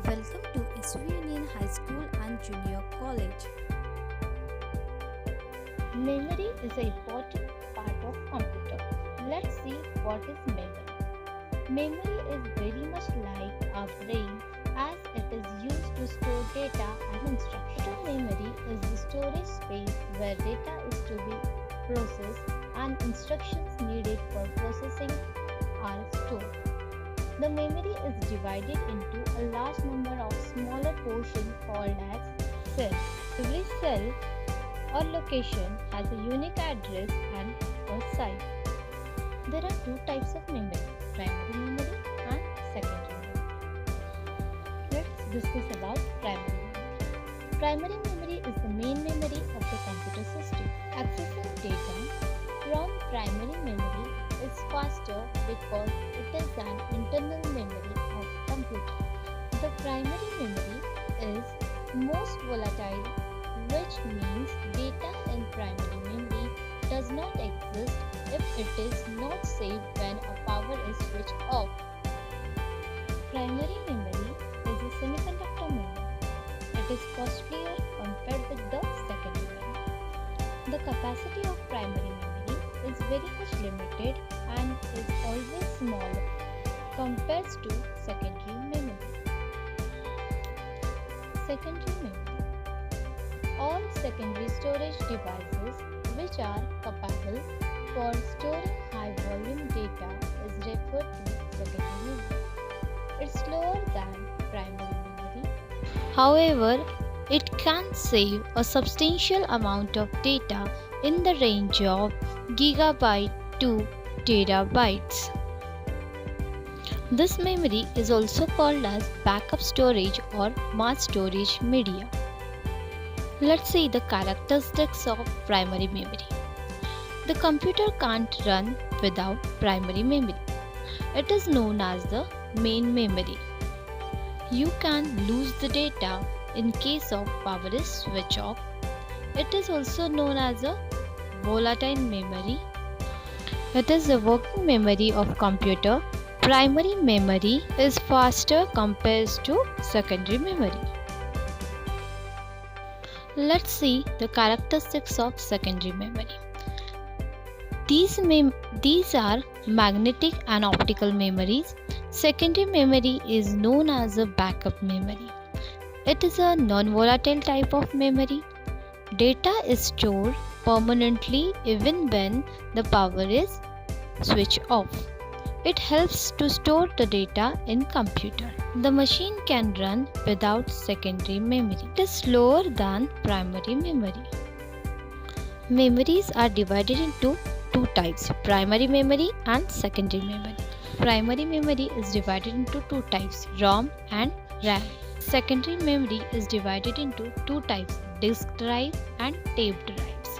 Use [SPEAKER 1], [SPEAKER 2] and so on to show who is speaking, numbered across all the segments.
[SPEAKER 1] Welcome to SV Union High School and Junior College.
[SPEAKER 2] Memory is an important part of computer. Let's see what is memory. Memory is very much like our brain as it is used to store data and instructions. Memory is the storage space where data is to be processed and instructions needed for processing are stored. The memory is divided into a large number of smaller portions called as cells. Every cell or location has a unique address and a size. There are two types of memory, primary memory and secondary memory. Let's discuss about primary memory. Primary memory is the main memory of the computer system. Accessing data from primary memory is faster because it is an internal memory of computer. The primary memory is most volatile, which means data in primary memory does not exist if it is not saved when a power is switched off. Primary memory is a semiconductor memory. It is costlier compared with the secondary memory. The capacity of primary memory is very much limited and is always smaller compared to secondary memory. Secondary memory. All secondary storage devices which are capable for storing high volume data is referred to secondary memory. It's slower than primary memory. However, it can save a substantial amount of data in the range of gigabyte to terabytes. This memory is also called as backup storage or mass storage media. Let's see the characteristics of primary memory. The computer can't run without primary memory. It is known as the main memory. You can lose the data in case of power is switched off. It is also known as a volatile memory. It is the working memory of computer. Primary memory is faster compared to secondary memory. Let's see the characteristics of secondary memory. These are magnetic and optical memories. Secondary memory is known as a backup memory. It is a non-volatile type of memory. Data is stored permanently even when the power is switched off. It helps to store the data in computer. The machine can run without secondary memory. It is slower than primary memory. Memories are divided into two types, primary memory and secondary memory. Primary memory is divided into two types, ROM and RAM. Secondary memory is divided into two types, disk drive and tape drives.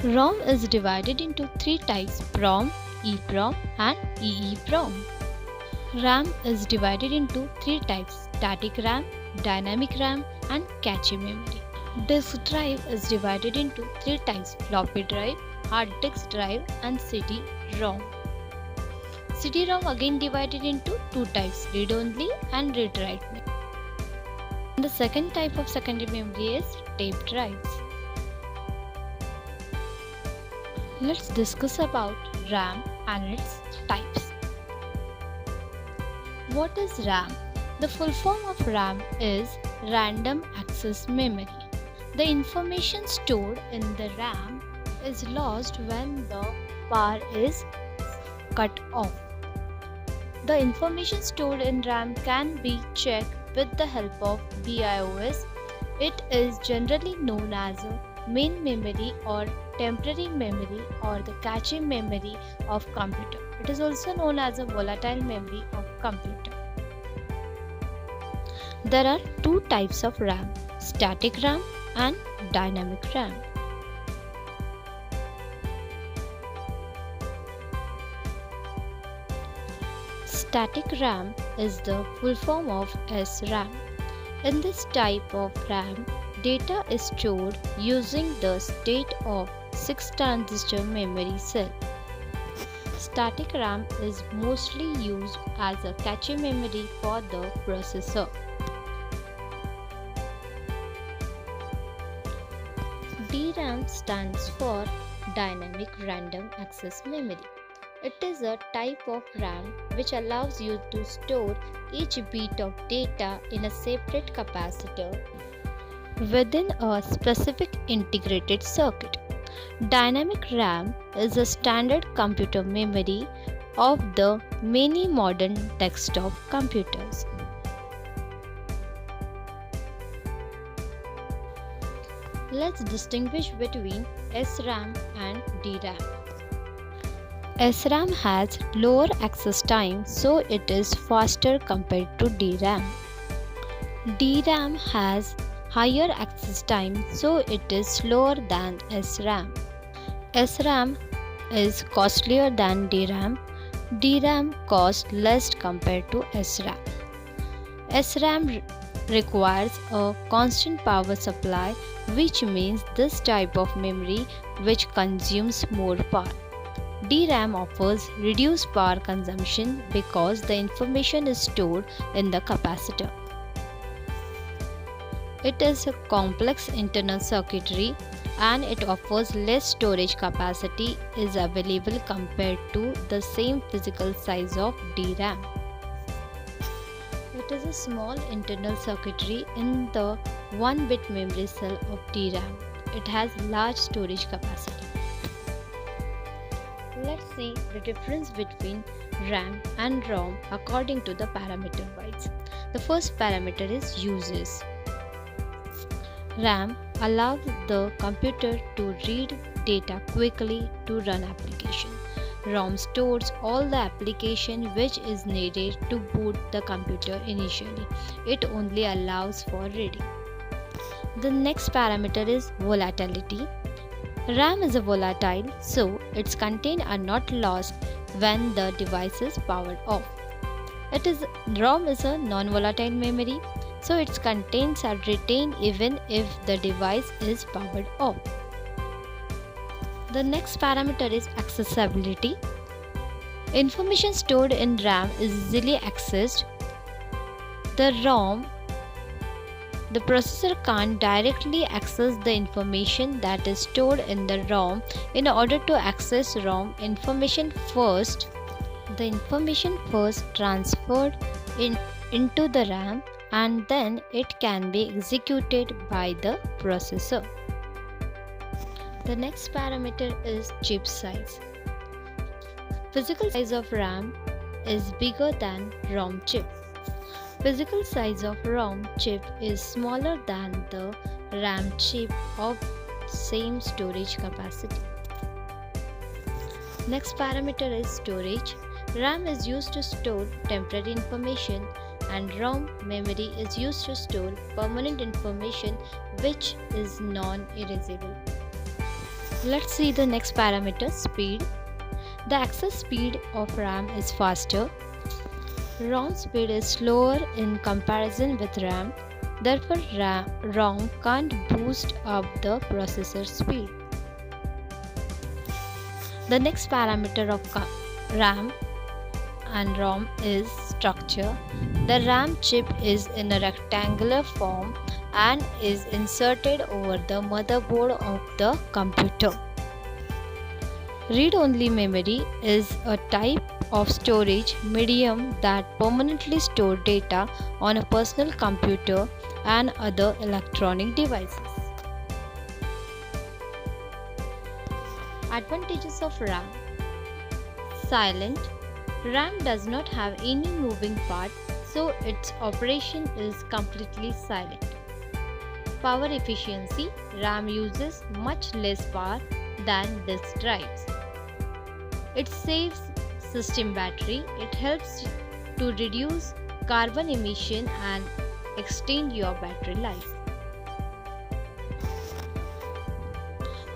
[SPEAKER 2] ROM is divided into three types, PROM, EPROM and EEPROM. RAM is divided into three types, static RAM, dynamic RAM and cache memory. Disk drive is divided into three types, floppy drive, hard disk drive and CD-ROM. CD-ROM again divided into two types, read-only and read-write. The second type of secondary memory is tape drives. Let's discuss about RAM and its types. What is RAM? The full form of RAM is Random Access Memory. The information stored in the RAM is lost when the power is cut off. The information stored in RAM can be checked with the help of BIOS. It is generally known as a main memory or temporary memory or the cache memory of computer. It is also known as a volatile memory of computer. There are two types of RAM, static RAM and dynamic RAM. Static RAM is the full form of SRAM. In this type of RAM, data is stored using the state of 6-transistor memory cell. Static RAM is mostly used as a cache memory for the processor. DRAM stands for Dynamic Random Access Memory. It is a type of RAM which allows you to store each bit of data in a separate capacitor within a specific integrated circuit. Dynamic RAM is a standard computer memory of the many modern desktop computers. Let's distinguish between SRAM and DRAM. SRAM has lower access time, so it is faster compared to DRAM. DRAM has higher access time, so it is slower than SRAM. SRAM is costlier than DRAM. DRAM costs less compared to SRAM. SRAM requires a constant power supply, which means this type of memory which consumes more power. DRAM offers reduced power consumption because the information is stored in the capacitor. It is a complex internal circuitry and it offers less storage capacity is available compared to the same physical size of DRAM. It is a small internal circuitry in the 1-bit memory cell of DRAM. It has large storage capacity. Let's see the difference between RAM and ROM according to the parameter wise. The first parameter is uses. RAM allows the computer to read data quickly to run application. ROM stores all the application which is needed to boot the computer initially. It only allows for reading. The next parameter is volatility. RAM is a volatile, so its contents are not lost when the device is powered off. ROM is a non-volatile memory, so its contents are retained even if the device is powered off. The next parameter is accessibility. Information stored in RAM is easily accessed. The processor can't directly access the information that is stored in the ROM. In order to access ROM information first, the information first transferred into the RAM and then it can be executed by the processor. The next parameter is chip size. Physical size of RAM is bigger than ROM chip. Physical size of ROM chip is smaller than the RAM chip of same storage capacity. Next parameter is storage. RAM is used to store temporary information and ROM memory is used to store permanent information which is non-erasable. Let's see the next parameter, speed. The access speed of RAM is faster. ROM speed is slower in comparison with RAM. Therefore, ROM can't boost up the processor speed. The next parameter of RAM and ROM is structure. The RAM chip is in a rectangular form and is inserted over the motherboard of the computer. Read-only memory is a type of storage medium that permanently stores data on a personal computer and other electronic devices. Advantages of RAM. Silent. RAM does not have any moving part, so its operation is completely silent. Power efficiency. RAM uses much less power than disk drives. It saves system battery. It helps to reduce carbon emission and extend your battery life.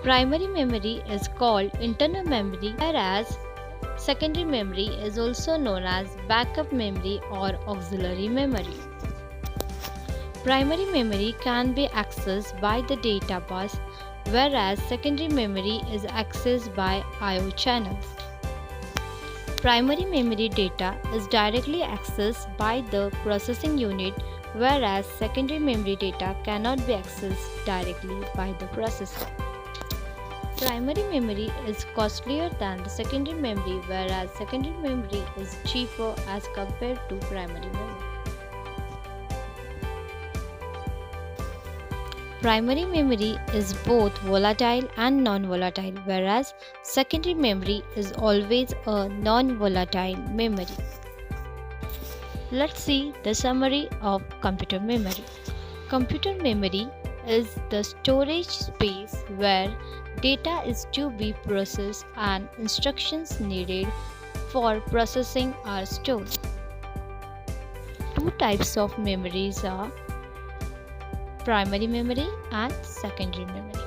[SPEAKER 2] Primary memory is called internal memory, whereas secondary memory is also known as backup memory or auxiliary memory. Primary memory can be accessed by the data bus, whereas secondary memory is accessed by I/O channels. Primary memory data is directly accessed by the processing unit, whereas secondary memory data cannot be accessed directly by the processor.
[SPEAKER 1] Primary memory is costlier than the secondary memory, whereas secondary memory is cheaper as compared to primary memory. Primary memory is both volatile and non-volatile, whereas secondary memory is always a non-volatile memory. Let's see the summary of computer memory. Computer memory is the storage space where data is to be processed and instructions needed for processing are stored. Two types of memories are primary memory and secondary memory.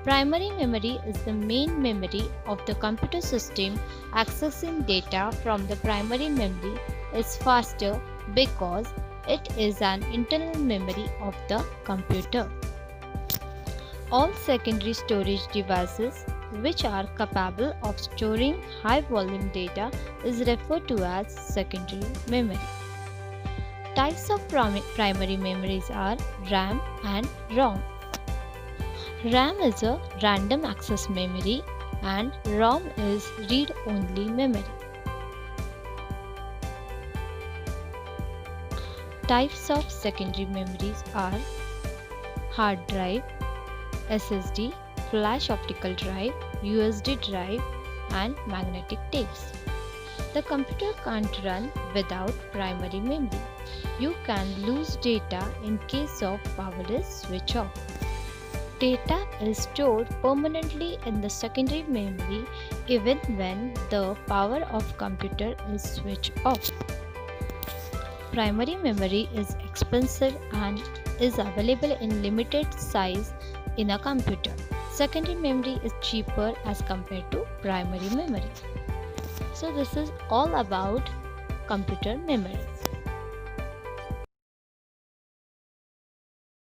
[SPEAKER 1] Primary memory is the main memory of the computer system. Accessing data from the primary memory is faster because it is an internal memory of the computer. All secondary storage devices which are capable of storing high volume data is referred to as secondary memory. Types of primary memories are RAM and ROM. RAM is a random access memory and ROM is read-only memory. Types of secondary memories are hard drive, SSD, flash optical drive, USB drive, and magnetic tapes. The computer can't run without primary memory. You can lose data in case of power is switched off. Data is stored permanently in the secondary memory even when the power of computer is switched off. Primary memory is expensive and is available in limited size in a computer. Secondary memory is cheaper as compared to primary memory. So this is all about computer memory.